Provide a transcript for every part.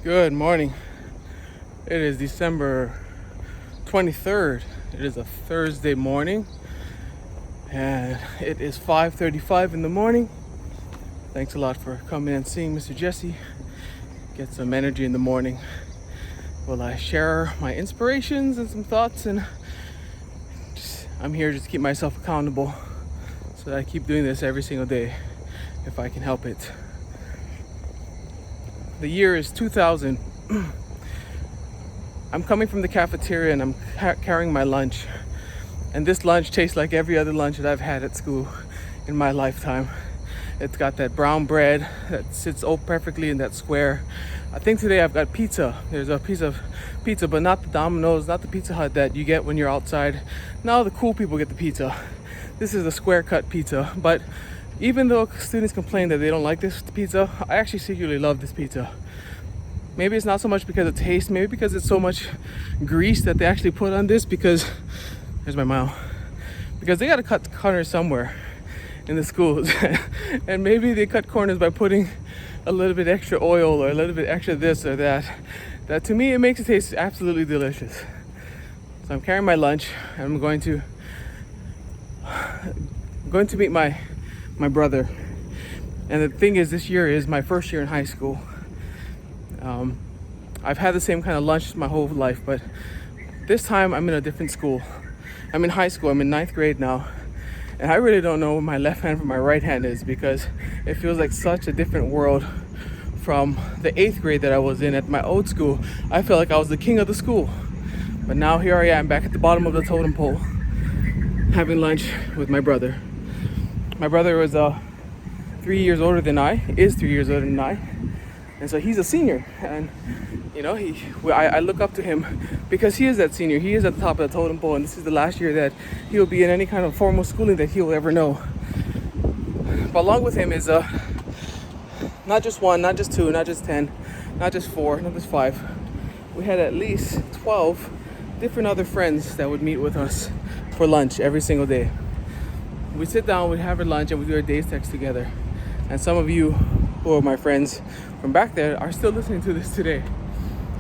Good morning. It is December 23rd. It is a Thursday morning and it is 5:35 in the morning. Thanks a lot for coming and seeing Mr. Jesse. Get some energy in the morning. Will I share my inspirations and some thoughts, and I'm here just to keep myself accountable so that I keep doing this every single day if I can help it. The year is 2000. I'm coming from the cafeteria and I'm carrying my lunch. And this lunch tastes like every other lunch that I've had at school in my lifetime. It's got that brown bread that sits perfectly in that square. I think today I've got pizza. There's a piece of pizza, but not the Domino's, not the Pizza Hut that you get when you're outside. Now the cool people get the pizza. This is a square cut pizza, but even though students complain that they don't like this pizza, I actually secretly love this pizza. Maybe it's not so much because of taste, maybe because it's so much grease that they actually put on this, because, there's my mouth, because they gotta cut corners somewhere in the schools. And maybe they cut corners by putting a little bit extra oil or a little bit extra this or that. That to me, it makes it taste absolutely delicious. So I'm carrying my lunch and I'm going to meet my brother. And the thing is, this year is my first year in high school. I've had the same kind of lunch my whole life, but this time I'm in a different school. I'm in high school. I'm in 9th grade now, and I really don't know where my left hand from my right hand is, because it feels like such a different world from the 8th grade that I was in at my old school. I felt like I was the king of the school, but now here I am back at the bottom of the totem pole having lunch with my brother. My brother was 3 years older than I, and so he's a senior, and you know, I look up to him because he is that senior. He is at the top of the totem pole, and this is the last year that he will be in any kind of formal schooling that he will ever know. But along with him is not just one, not just two, not just 10, not just 4, not just 5. We had at least 12 different other friends that would meet with us for lunch every single day. We sit down, we have our lunch, and we do our day's text together. And some of you who are my friends from back there are still listening to this today.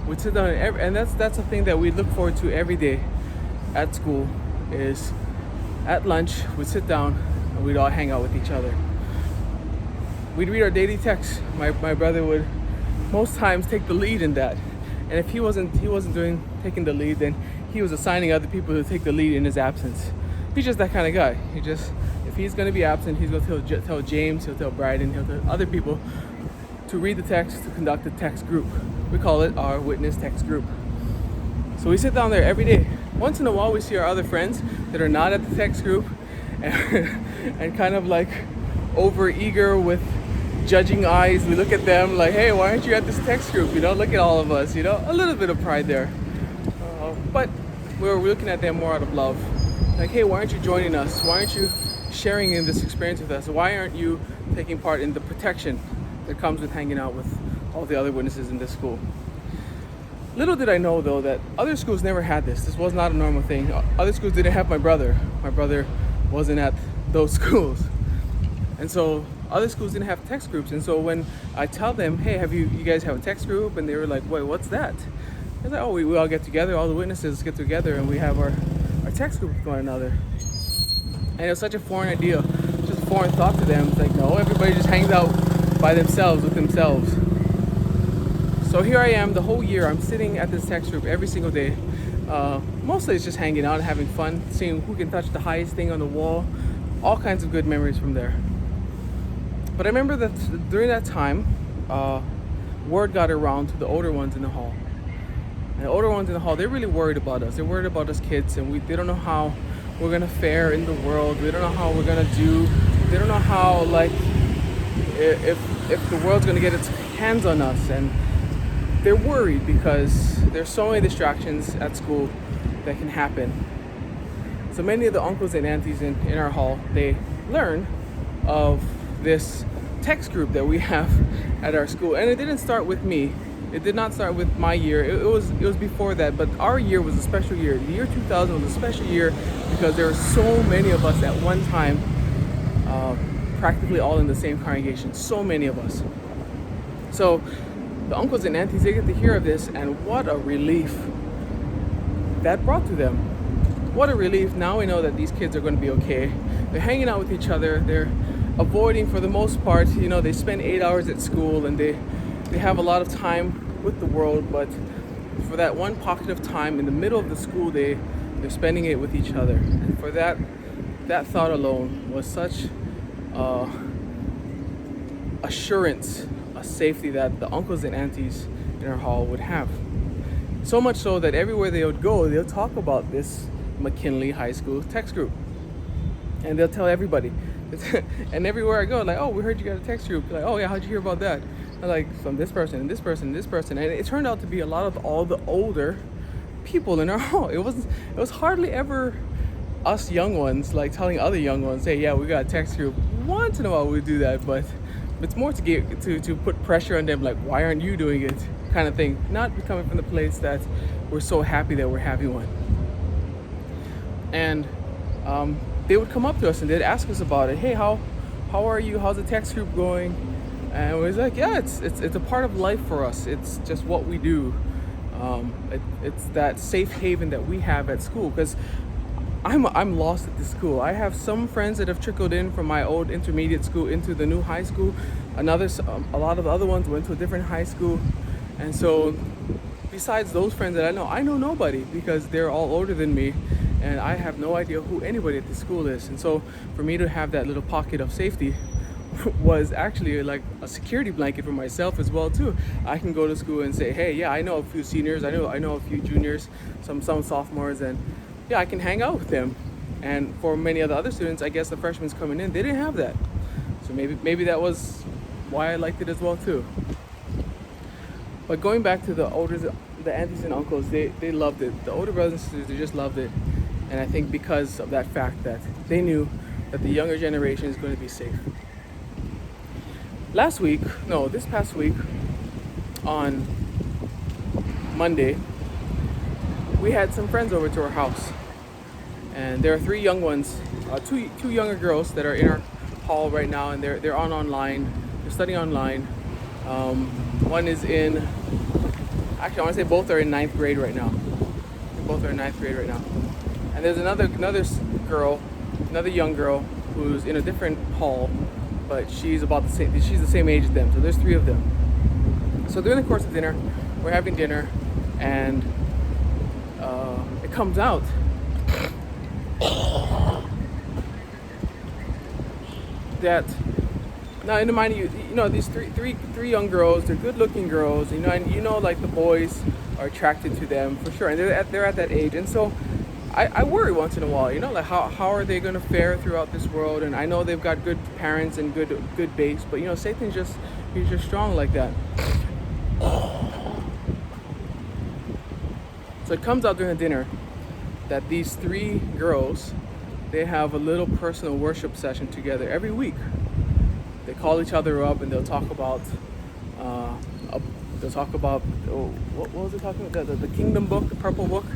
We sit down and that's a thing that we look forward to every day at school, is at lunch we'd sit down and we'd all hang out with each other. We'd read our daily texts. My brother would most times take the lead in that. And if he wasn't taking the lead, then he was assigning other people to take the lead in his absence. He's just that kind of guy. If he's going to be absent, he's going to tell James, he'll tell Bryden, he'll tell other people to read the text, to conduct the text group. We call it our witness text group. So we sit down there every day. Once in a while we see our other friends that are not at the text group and kind of like over eager with judging eyes. We look at them like, hey, why aren't you at this text group? You know, look at all of us, you know, a little bit of pride there. But we're looking at them more out of love. Like, hey, why aren't you joining us? Why aren't you sharing in this experience with us? Why aren't you taking part in the protection that comes with hanging out with all the other witnesses in this school? Little did I know, though, that other schools never had this. This was not a normal thing. Other schools didn't have my brother. My brother wasn't at those schools. And so other schools didn't have text groups. And so when I tell them, hey, you guys have a text group? And they were like, wait, what's that? I was like, oh, we all get together, all the witnesses get together, and we have our text group with one another. And it was such a foreign idea, just a foreign thought to them. It's like, no, everybody just hangs out by themselves with themselves. So here I am the whole year. I'm sitting at this text group every single day. Mostly it's just hanging out and having fun, seeing who can touch the highest thing on the wall. All kinds of good memories from there. But I remember that during that time, word got around to the older ones in the hall. And the older ones in the hall, they're really worried about us. They're worried about us kids, and they don't know how we're gonna fare in the world. They don't know how we're gonna do. They don't know how, like, if the world's gonna get its hands on us. And they're worried because there's so many distractions at school that can happen. So many of the uncles and aunties in our hall, they learn of this text group that we have at our school. And it didn't start with me. It did not start with my year. It was before that, but our year was a special year. The year 2000 was a special year because there were so many of us at one time, practically all in the same congregation. So many of us. So the uncles and aunties, they get to hear of this, and what a relief that brought to them. What a relief. Now we know that these kids are going to be okay. They're hanging out with each other. They're avoiding, for the most part, they spend 8 hours at school, and they have a lot of time with the world, but for that one pocket of time in the middle of the school day, they're spending it with each other. And for that thought alone was such assurance, a safety that the uncles and aunties in our hall would have. So much so that everywhere they would go, they'll talk about this McKinley High School text group. And they'll tell everybody. And everywhere I go, like, oh, we heard you got a text group. Like, oh yeah, how'd you hear about that? And like, from this person and this person and this person. And it turned out to be a lot of all the older people in our hall. It was hardly ever us young ones like telling other young ones, hey, yeah, we got a text group. Once in a while we do that, but it's more to put pressure on them, like, why aren't you doing it, kind of thing. Not coming from the place that we're so happy that we're having one. And they would come up to us and they'd ask us about it. Hey, how are you? How's the text group going? And we was like, yeah, it's a part of life for us. It's just what we do. It's that safe haven that we have at school, because I'm lost at this school. I have some friends that have trickled in from my old intermediate school into the new high school. A lot of the other ones went to a different high school. And so besides those friends that I know nobody, because they're all older than me, and I have no idea who anybody at the school is. And so for me to have that little pocket of safety was actually like a security blanket for myself as well too. I can go to school and say, hey, yeah, I know a few seniors, I know a few juniors, some sophomores, and yeah, I can hang out with them. And for many of the other students, I guess the freshmen coming in, they didn't have that. So maybe that was why I liked it as well too. But going back to the aunties and uncles, they loved it. The older brothers and sisters, they just loved it. And I think because of that fact that they knew that the younger generation is going to be safe. This past week, on Monday, we had some friends over to our house. And there are three young ones, two younger girls that are in our hall right now, and they're online. They're studying online. One is actually I want to say both are in 9th grade right now. Both are in 9th grade right now. And there's another girl, another young girl who's in a different hall, but she's the same age as them. So there's three of them. So during the course of dinner, we're having dinner, and it comes out that now, in the mind of you, these three young girls, they're good-looking girls, and like the boys are attracted to them for sure, and they're at that age, and so I worry once in a while, like how are they going to fare throughout this world? And I know they've got good parents and good base, but Satan's he's just strong like that. So it comes out during the dinner that these three girls, they have a little personal worship session together every week. They call each other up and they'll talk about what was it talking about? The Kingdom book, the Purple book.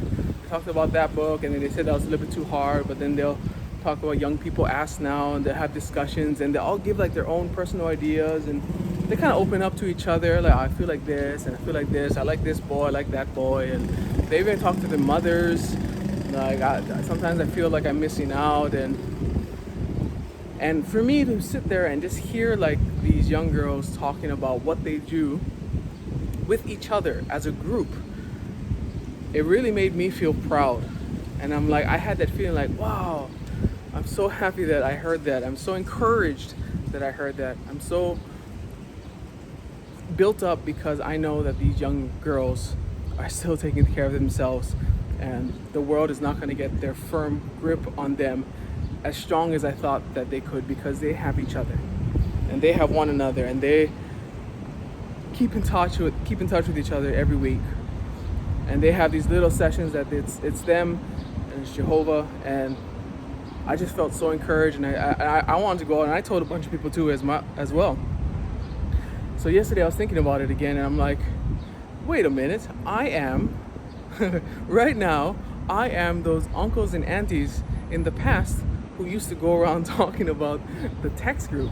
They talked about that book, and then they said that was a little bit too hard, but then they'll talk about Young People Ask Now, and they'll have discussions, and they all give like their own personal ideas, and they kind of open up to each other, like, I feel like this, and I feel like this, I like this boy, I like that boy, and they even talk to their mothers. Like, sometimes I feel like I'm missing out, and for me to sit there and just hear like these young girls talking about what they do with each other as a group, it really made me feel proud. And I'm like, I had that feeling like, wow, I'm so happy that I heard that. I'm so encouraged that I heard that. I'm so built up because I know that these young girls are still taking care of themselves, and the world is not going to get their firm grip on them as strong as I thought that they could, because they have each other and they have one another, and they keep in touch with each other every week. And they have these little sessions that it's them and it's Jehovah, and I just felt so encouraged, and I wanted to go out, and I told a bunch of people too as well. So yesterday I was thinking about it again, and I'm like, wait a minute, I am right now, I am those uncles and aunties in the past who used to go around talking about the text group.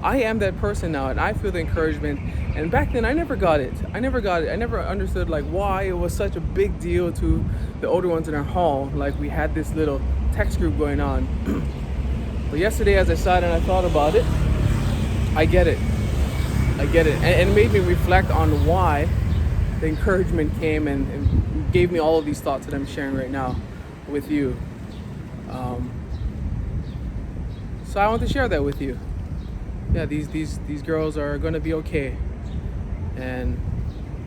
I am that person now, and I feel the encouragement. And back then, I never got it. I never understood like why it was such a big deal to the older ones in our hall. Like we had this little text group going on. But yesterday, as I sat and I thought about it, I get it. And it made me reflect on why the encouragement came and gave me all of these thoughts that I'm sharing right now with you. So I want to share that with you. Yeah, these girls are going to be okay, and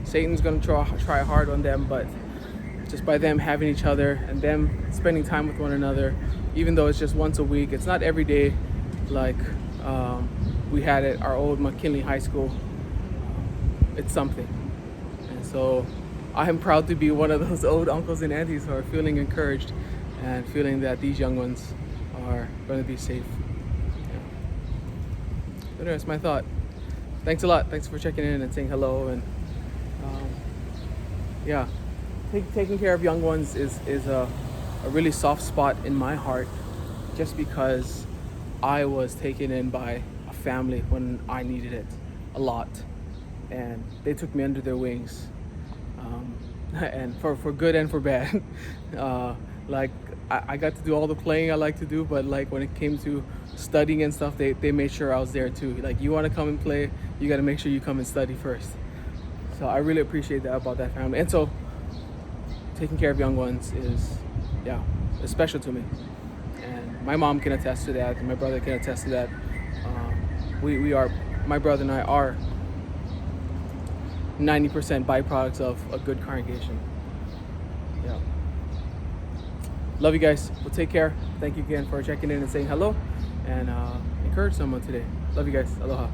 Satan's going to try hard on them, but just by them having each other and them spending time with one another, even though it's just once a week, it's not every day like we had at our old McKinley High School. It's something. And so I am proud to be one of those old uncles and aunties who are feeling encouraged and feeling that these young ones are going to be safe. But that's my thought. Thanks a lot. Thanks for checking in and saying hello. And yeah, taking care of young ones is a really soft spot in my heart, just because I was taken in by a family when I needed it a lot, and they took me under their wings, and for good and for bad. Like I got to do all the playing I like to do, but like when it came to studying and stuff, they made sure I was there too. Like, you want to come and play, you got to make sure you come and study first. So I really appreciate that about that family. And so taking care of young ones is special to me, and my mom can attest to that, and my brother can attest to that. My brother and I are 90% byproducts of a good congregation. Yeah. Love you guys. Well, take care. Thank you again for checking in and saying hello, and encourage someone today. Love you guys. Aloha.